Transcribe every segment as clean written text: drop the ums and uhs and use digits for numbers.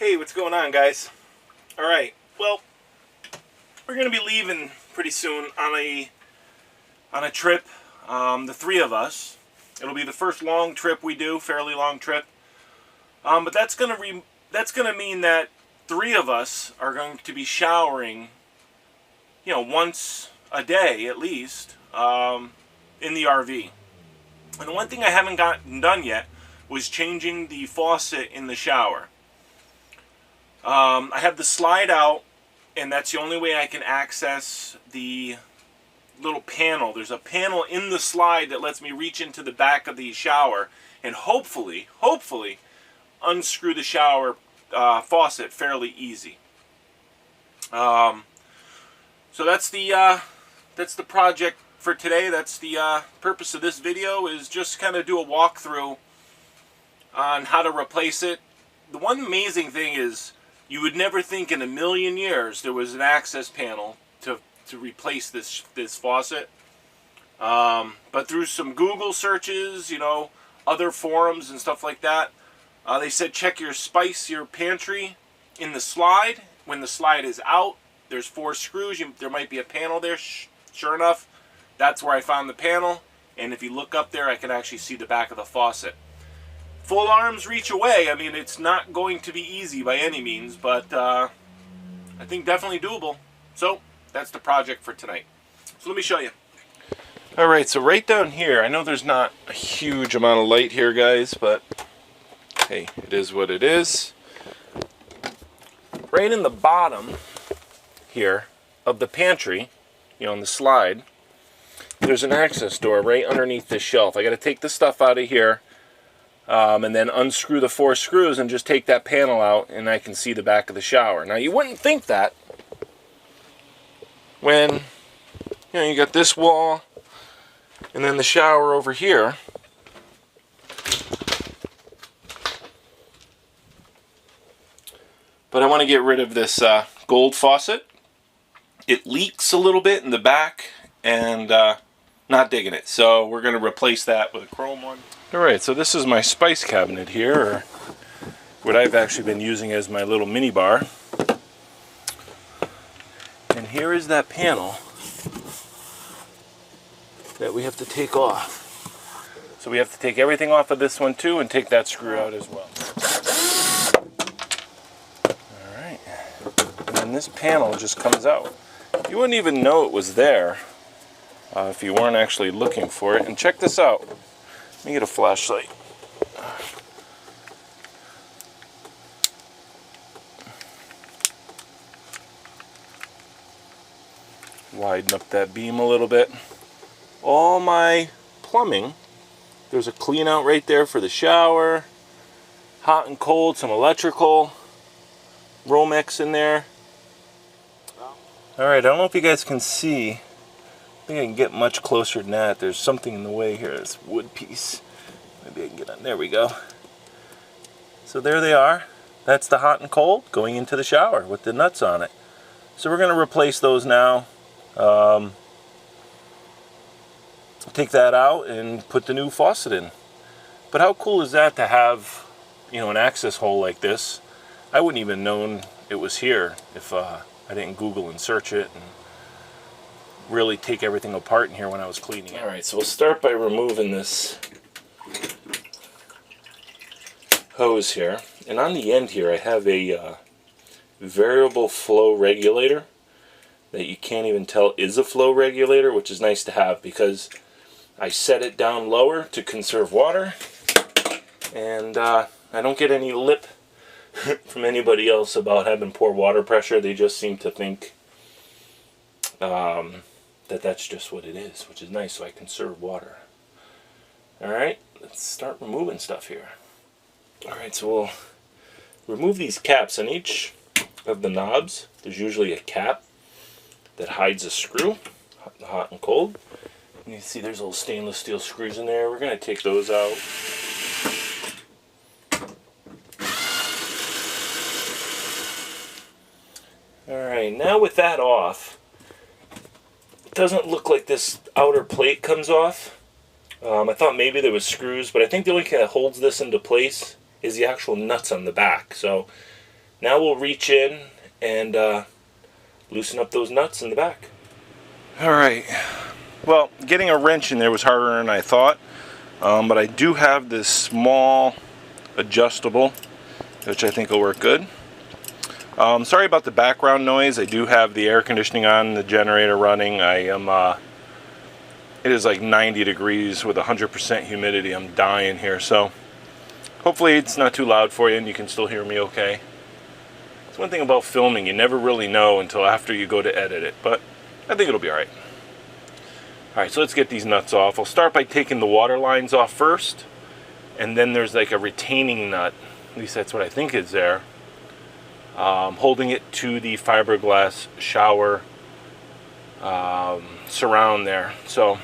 Hey, what's going on, guys? Alright, well, we're going to be leaving pretty soon on a trip, the three of us. It'll be the first long trip we do, fairly long trip. But that's going to mean that three of us are going to be showering, once a day at least, in the RV. And one thing I haven't gotten done yet was changing the faucet in the shower. I have the slide out, and that's the only way I can access the little panel. There's a panel in the slide that lets me reach into the back of the shower and hopefully unscrew the shower faucet fairly easy. So that's the project for today. That's the purpose of this video, is just kind of do a walkthrough on how to replace it. The one amazing thing is, you would never think in a million years there was an access panel to replace this faucet. But through some Google searches, other forums and stuff like that, they said check your pantry in the slide. When the slide is out, there's 4 screws. There might be a panel there. Sure enough, that's where I found the panel. And if you look up there, I can actually see the back of the faucet. Full arm's reach away. I mean, it's not going to be easy by any means, but I think definitely doable. So that's the project for tonight. So let me show you. Alright, so right down here, I know there's not a huge amount of light here, guys, but hey, it is what it is. Right in the bottom here of the pantry, on the slide, there's an access door right underneath this shelf. I got to take the stuff out of here. And then unscrew the 4 screws and just take that panel out, and I can see the back of the shower. Now, you wouldn't think that when you got this wall and then the shower over here. But I want to get rid of this gold faucet. It leaks a little bit in the back, and not digging it. So we're going to replace that with a chrome one. Alright, so this is my spice cabinet here, or what I've actually been using as my little mini bar. And here is that panel that we have to take off. So we have to take everything off of this one too, and take that screw out as well. Alright, and then this panel just comes out. You wouldn't even know it was there if you weren't actually looking for it. And check this out. Let me get a flashlight. Widen up that beam a little bit. All my plumbing, there's a clean out right there for the shower, hot and cold, some electrical, Romex in there. Alright, I don't know if you guys can see. I think I can get much closer than that. There's something in the way here. This wood piece. Maybe I can get on. There we go. So there they are. That's the hot and cold going into the shower with the nuts on it. So we're going to replace those now. Take that out and put the new faucet in. But how cool is that to have, an access hole like this? I wouldn't even known it was here if I didn't Google and search it and really take everything apart in here when I was cleaning it. Alright, so we'll start by removing this hose here. And on the end here I have a variable flow regulator that you can't even tell is a flow regulator, which is nice to have because I set it down lower to conserve water, and I don't get any lip from anybody else about having poor water pressure. They just seem to think that that's just what it is, which is nice, so I conserve water. Alright, let's start removing stuff here. Alright, so we'll remove these caps. On each of the knobs, there's usually a cap that hides a screw, hot and cold. And you see there's little stainless steel screws in there. We're going to take those out. Alright, now with that off, it doesn't look like this outer plate comes off. I thought maybe there was screws, but I think the only thing that holds this into place is the actual nuts on the back. So Now we'll reach in and loosen up those nuts in the back. Alright, well, getting a wrench in there was harder than I thought, but I do have this small adjustable, which I think will work good. Sorry about the background noise. I do have the air conditioning on, the generator running. It is like 90 degrees with 100% humidity. I'm dying here, so hopefully it's not too loud for you and you can still hear me okay. It's one thing about filming, you never really know until after you go to edit it, but I think it'll be alright. Alright, so let's get these nuts off. I'll start by taking the water lines off first, and then there's like a retaining nut, at least that's what I think is there, holding it to the fiberglass shower surround there. So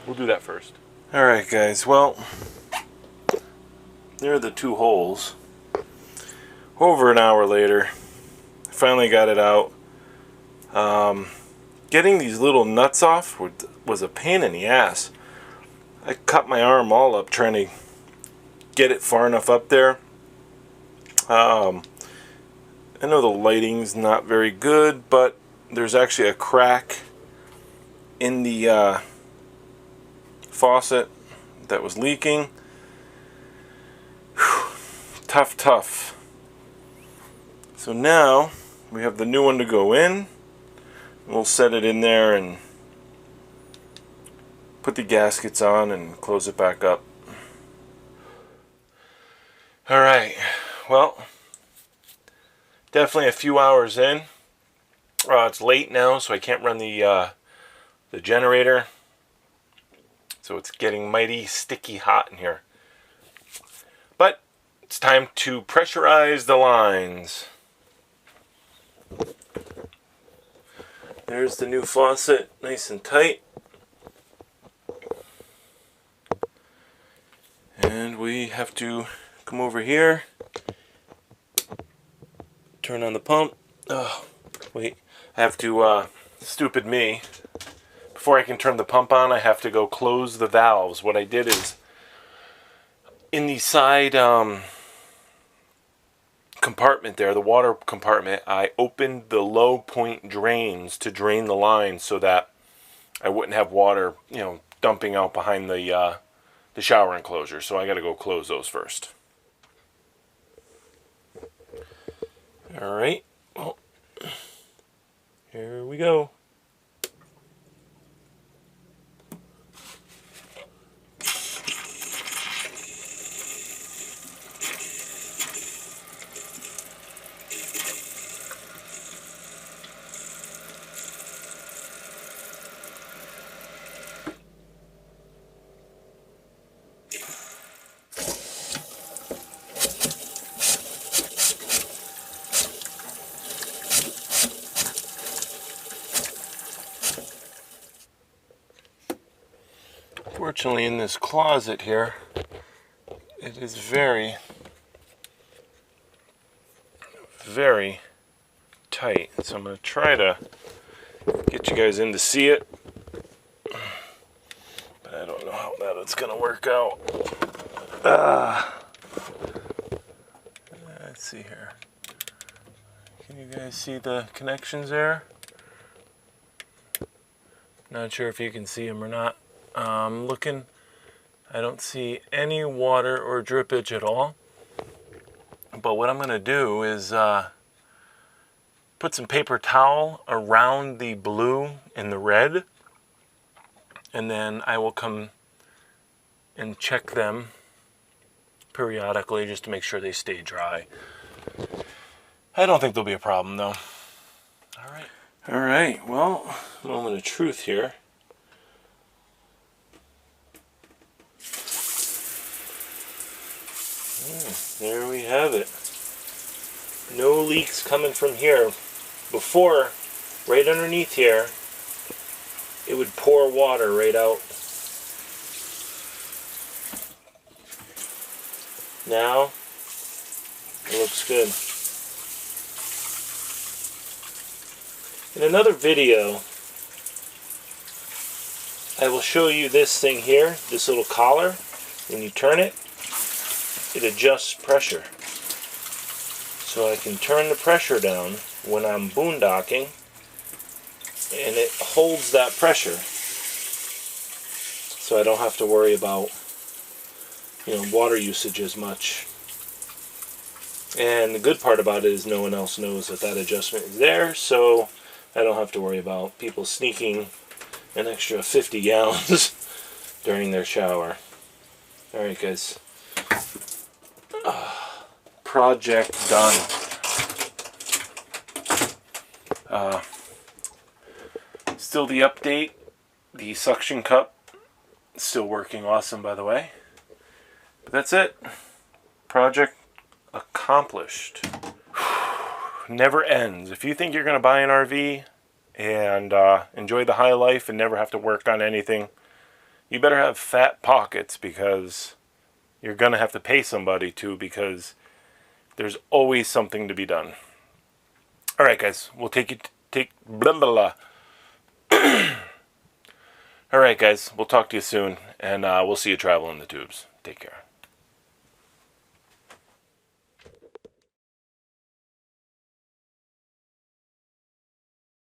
we'll do that first. Alright guys, well, there are the two holes. Over an hour later, I finally got it out. Getting these little nuts off was a pain in the ass. I cut my arm all up trying to get it far enough up there. I know the lighting's not very good, but there's actually a crack in the faucet that was leaking. Whew. Tough. So now we have the new one to go in. We'll set it in there and put the gaskets on and close it back up. Alright, well, definitely a few hours in. It's late now, so I can't run the generator. So it's getting mighty sticky hot in here. But it's time to pressurize the lines. There's the new faucet, nice and tight. And we have to come over here, turn on the pump. Oh, wait, I have to, stupid me. Before I can turn the pump on, I have to go close the valves. What I did is, in the side compartment there, the water compartment, I opened the low point drains to drain the line so that I wouldn't have water, dumping out behind the shower enclosure. So I got to go close those first. All right, well, here we go. Fortunately, in this closet here, it is very, very tight. So I'm going to try to get you guys in to see it. But I don't know how that's going to work out. Let's see here. Can you guys see the connections there? Not sure if you can see them or not. Looking, I don't see any water or drippage at all. But what I'm going to do is put some paper towel around the blue and the red, and then I will come and check them periodically just to make sure they stay dry. I don't think there'll be a problem though. All right, well, moment of truth here. There we have it. No leaks coming from here. Before, right underneath here, it would pour water right out. Now, it looks good. In another video, I will show you this thing here, this little collar. When you turn it, it adjusts pressure. so I can turn the pressure down when I'm boondocking, and it holds that pressure, so I don't have to worry about, you know, water usage as much. And the good part about it is no one else knows that that adjustment is there, so I don't have to worry about people sneaking an extra 50 gallons during their shower. Alright guys, project done. Still the update, the suction cup still working awesome, by the way. But that's it. Project accomplished. Never ends. If you think you're going to buy an RV and enjoy the high life and never have to work on anything, you better have fat pockets, because you're going to have to pay somebody too, because there's always something to be done. Alright guys, we'll blah blah blah. Alright guys, we'll talk to you soon, and we'll see you traveling the tubes. Take care.